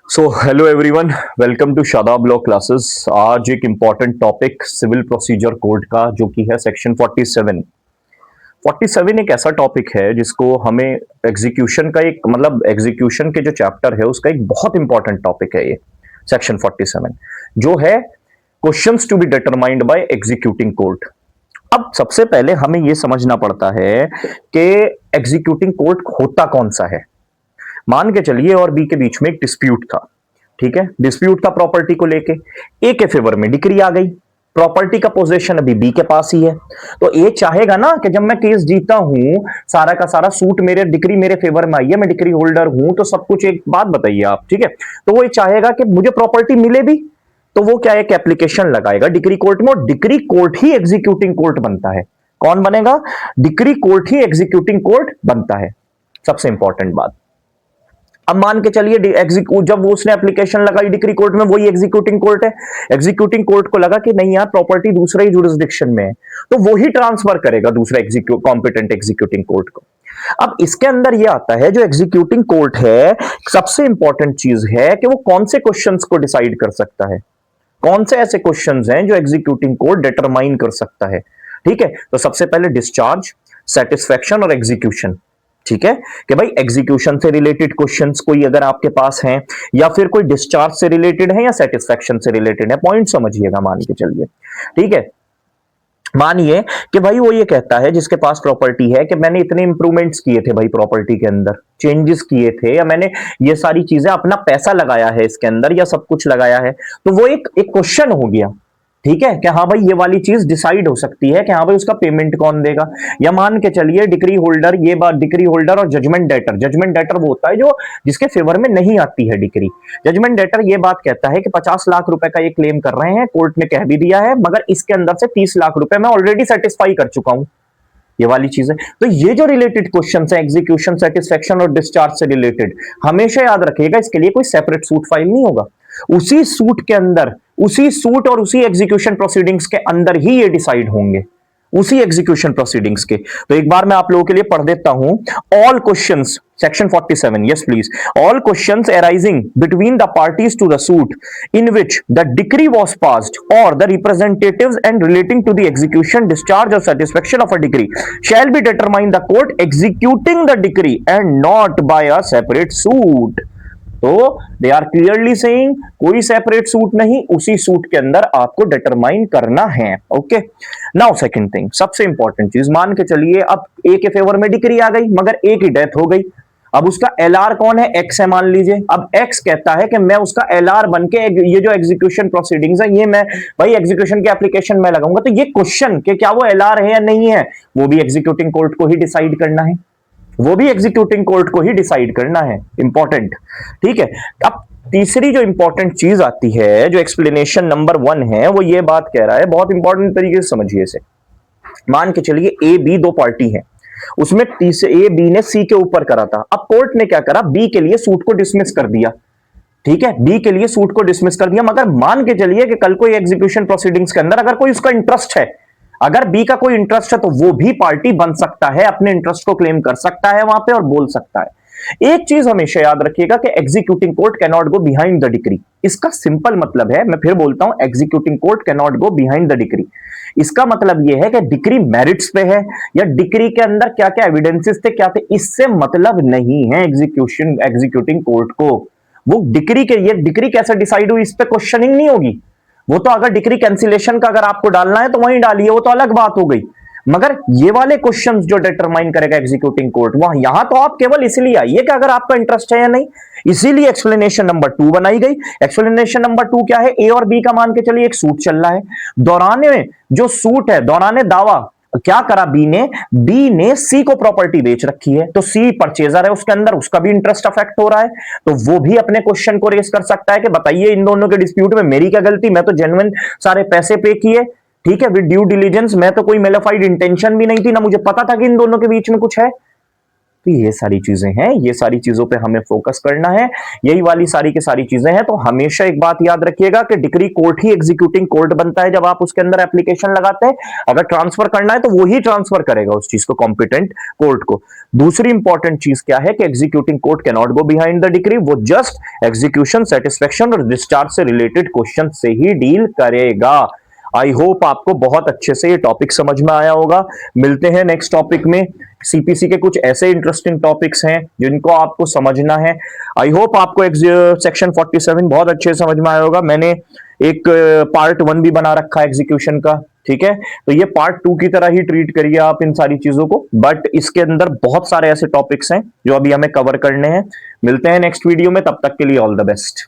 So hello everyone, welcome to Shadab law classes. आज एक important topic civil procedure code का जो कि है सेक्शन 47। 47 एक ऐसा टॉपिक है जिसको हमें एग्जीक्यूशन का एक एग्जीक्यूशन के जो चैप्टर है उसका एक बहुत इंपॉर्टेंट टॉपिक है ये सेक्शन 47 जो है questions to be determined by executing court. अब सबसे पहले हमें यह समझना पड़ता है कि एग्जीक्यूटिंग कोर्ट होता कौन सा है। मान के चलिए और बी के बीच में एक डिस्प्यूट था। ठीक है, डिस्प्यूट था प्रॉपर्टी को लेके। ए के फेवर में डिक्री आ गई, प्रॉपर्टी का पोजीशन अभी बी के पास ही है। तो ए चाहेगा ना कि जब मैं केस जीता हूं, सारा का सारा सूट मेरे डिक्री मेरे फेवर में आई है, मैं डिक्री होल्डर हूं, तो सब कुछ। एक बात बताइए आप, ठीक है, तो वो ये चाहेगा कि मुझे प्रॉपर्टी मिले भी। तो वो क्या एक एप्लीकेशन लगाएगा डिक्री कोर्ट में, और डिक्री कोर्ट ही एग्जीक्यूटिंग कोर्ट बनता है। कौन बनेगा? डिक्री कोर्ट ही एग्जीक्यूटिंग कोर्ट बनता है। सबसे इंपॉर्टेंट बात, अब मान के चलिए जब वो उसने एप्लीकेशन लगाई डिक्री कोर्ट में, वही एग्जीक्यूटिंग कोर्ट है। एग्जीक्यूटिंग कोर्ट को लगा कि नहीं यार, प्रॉपर्टी दूसरे ही जुरिस्डिक्शन में है, तो वो ही ट्रांसफर करेगा दूसरा कॉम्पिटेंट एग्जीक्यूटिंग कोर्ट को। अब इसके अंदर ये आता है, जो एग्जीक्यूटिंग कोर्ट है, सबसे इंपॉर्टेंट चीज है कि वो कौन से क्वेश्चंस को डिसाइड कर सकता है। कौन से ऐसे क्वेश्चंस हैं जो एग्जीक्यूटिंग कोर्ट डिटरमाइन कर सकता है। ठीक है, तो सबसे पहले डिस्चार्ज, सेटिस्फैक्शन और एग्जीक्यूशन। ठीक है, कि भाई एग्जीक्यूशन से रिलेटेड क्वेश्चंस कोई अगर आपके पास हैं, या फिर कोई डिस्चार्ज से रिलेटेड है, या सेटिस्फैक्शन से रिलेटेड है। पॉइंट समझिएगा, मान के चलिए। ठीक है, मानिए कि भाई वो ये कहता है जिसके पास प्रॉपर्टी है कि मैंने इतने इंप्रूवमेंट्स किए थे भाई, प्रॉपर्टी के अंदर चेंजेस किए थे, या मैंने ये सारी चीजें अपना पैसा लगाया है इसके अंदर, या सब कुछ लगाया है। तो वो एक क्वेश्चन हो गया। ठीक है, कि हाँ भाई ये वाली चीज डिसाइड हो सकती है कि हाँ भाई उसका पेमेंट कौन देगा। या मान के चलिए डिक्री होल्डर, ये बात डिक्री होल्डर और जजमेंट डेटर। जजमेंट डेटर वो होता है जो जिसके फेवर में नहीं आती है डिक्री। जजमेंट डेटर ये बात कहता है कि 50 लाख रुपए का ये क्लेम कर रहे हैं, कोर्ट ने कह भी दिया है, मगर इसके अंदर से 30 लाख रुपए मैं ऑलरेडी सेटिस्फाई कर चुका हूं। ये वाली चीजें, तो ये जो रिलेटेड क्वेश्चन है एग्जीक्यूशन, सेटिस्फैक्शन और डिस्चार्ज से रिलेटेड, हमेशा याद रखिएगा इसके लिए कोई सेपरेट सूट फाइल नहीं होगा। उसी सूट के अंदर, उसी सूट और उसी एग्जीक्यूशन प्रोसीडिंग्स के अंदर ही ये डिसाइड होंगे, उसी एग्जीक्यूशन प्रोसीडिंग्स के। तो एक बार मैं आप लोगों के लिए पढ़ देता हूं। All questions, section 47, yes please. All questions arising between the parties to the suit in which the decree was passed और the representatives and relating to the execution, discharge और satisfaction of a decree shall be determine the court executing the decree and not by a separate suit. तो they are clearly saying कोई separate suit नहीं, उसी suit के अंदर आपको determine करना है। ओके, नाउ सेकंड थिंग, सबसे इंपॉर्टेंट चीज, मान के चलिए अब ए के फेवर में डिक्री आ गई, मगर ए की डेथ हो गई। अब उसका एलआर कौन है? एक्स है मान लीजिए। अब एक्स कहता है कि मैं उसका एलआर बन के ये जो एग्जीक्यूशन प्रोसीडिंग्स है, ये मैं भाई एग्जीक्यूशन की एप्लीकेशन में लगाऊंगा। तो ये क्वेश्चन कि क्या वो एलआर है या नहीं है, वो भी एग्जीक्यूटिंग कोर्ट को ही डिसाइड करना है, वो भी एग्जीक्यूटिंग कोर्ट को ही डिसाइड करना है। इंपॉर्टेंट, ठीक है। अब तीसरी जो इंपॉर्टेंट चीज आती है, जो एक्सप्लेनेशन नंबर 1 है, वो ये बात कह रहा है, बहुत इंपॉर्टेंट तरीके से समझिए इसे। मान के चलिए ए बी दो पार्टी है, उसमें ए बी ने सी के ऊपर करा था। अब कोर्ट ने क्या करा, बी के लिए सूट को डिसमिस कर दिया। ठीक है, बी के लिए सूट को डिसमिस कर दिया, मगर मान के चलिए कि कल को एग्जीक्यूशन प्रोसीडिंग्स के अंदर अगर कोई उसका इंटरेस्ट है, अगर बी का कोई इंटरेस्ट है, तो वो भी पार्टी बन सकता है, अपने इंटरेस्ट को क्लेम कर सकता है वहां पे और बोल सकता है। एक चीज हमेशा याद रखिएगा कि executing court can not go behind the decree. इसका सिंपल मतलब है, मैं फिर बोलता हूं, executing court can not go behind the decree. इसका मतलब यह है कि डिक्री मेरिट्स पे है, या डिक्री के अंदर क्या क्या एविडेंसेस थे, क्या थे, इससे मतलब नहीं है एग्जीक्यूटिंग कोर्ट को। वो डिक्री के, ये डिक्री कैसे डिसाइड हुई, इस पे क्वेश्चनिंग नहीं होगी। वो तो अगर डिक्री कैंसिलेशन का अगर आपको डालना है तो वहीं डालिए, वो तो अलग बात हो गई। मगर ये वाले क्वेश्चंस जो डिटरमाइन करेगा एग्जीक्यूटिंग कोर्ट, वहां यहां तो आप केवल इसलिए आइए कि अगर आपका इंटरेस्ट है या नहीं। इसीलिए एक्सप्लेनेशन नंबर 2 बनाई गई। एक्सप्लेनेशन नंबर 2 क्या है? ए और बी का मान के चलिए एक सूट चल रहा है, दौराने जो सूट है, दौराने दावा क्या करा बी ने सी को प्रॉपर्टी बेच रखी है, तो सी परचेजर है उसके अंदर, उसका भी इंटरेस्ट अफेक्ट हो रहा है, तो वो भी अपने क्वेश्चन को रेस कर सकता है कि बताइए इन दोनों के डिस्प्यूट में मेरी क्या गलती, मैं तो जेन्युइन सारे पैसे पे किए। ठीक है, विद ड्यू डिलीजेंस, मैं तो कोई मेलाफाइड इंटेंशन भी नहीं थी, ना मुझे पता था कि इन दोनों के बीच में कुछ है। तो ये सारी चीजें हैं, ये सारी चीजों पे हमें फोकस करना है, यही वाली सारी की सारी चीजें हैं। तो हमेशा एक बात याद रखिएगा कि डिक्री कोर्ट ही एग्जीक्यूटिंग कोर्ट बनता है जब आप उसके अंदर एप्लीकेशन लगाते हैं। अगर ट्रांसफर करना है तो वो ही ट्रांसफर करेगा उस चीज को कॉम्पिटेंट कोर्ट को। दूसरी इंपॉर्टेंट चीज क्या है कि executing court can not go behind the decree, वो जस्ट एग्जीक्यूशन, सेटिस्फेक्शन और डिस्चार्ज से रिलेटेड क्वेश्चन से ही डील करेगा। आई होप आपको बहुत अच्छे से ये टॉपिक समझ में आया होगा। मिलते हैं नेक्स्ट टॉपिक में। सीपीसी के कुछ ऐसे इंटरेस्टिंग टॉपिक्स हैं जिनको आपको समझना है। आई होप आपको सेक्शन 47 बहुत अच्छे से समझ में आया होगा। मैंने एक पार्ट 1 भी बना रखा है एग्जीक्यूशन का, ठीक है। तो ये पार्ट 2 की तरह ही ट्रीट करिए आप इन सारी चीजों को, बट इसके अंदर बहुत सारे ऐसे टॉपिक्स हैं जो अभी हमें कवर करने हैं। मिलते हैं नेक्स्ट वीडियो में, तब तक के लिए ऑल द बेस्ट।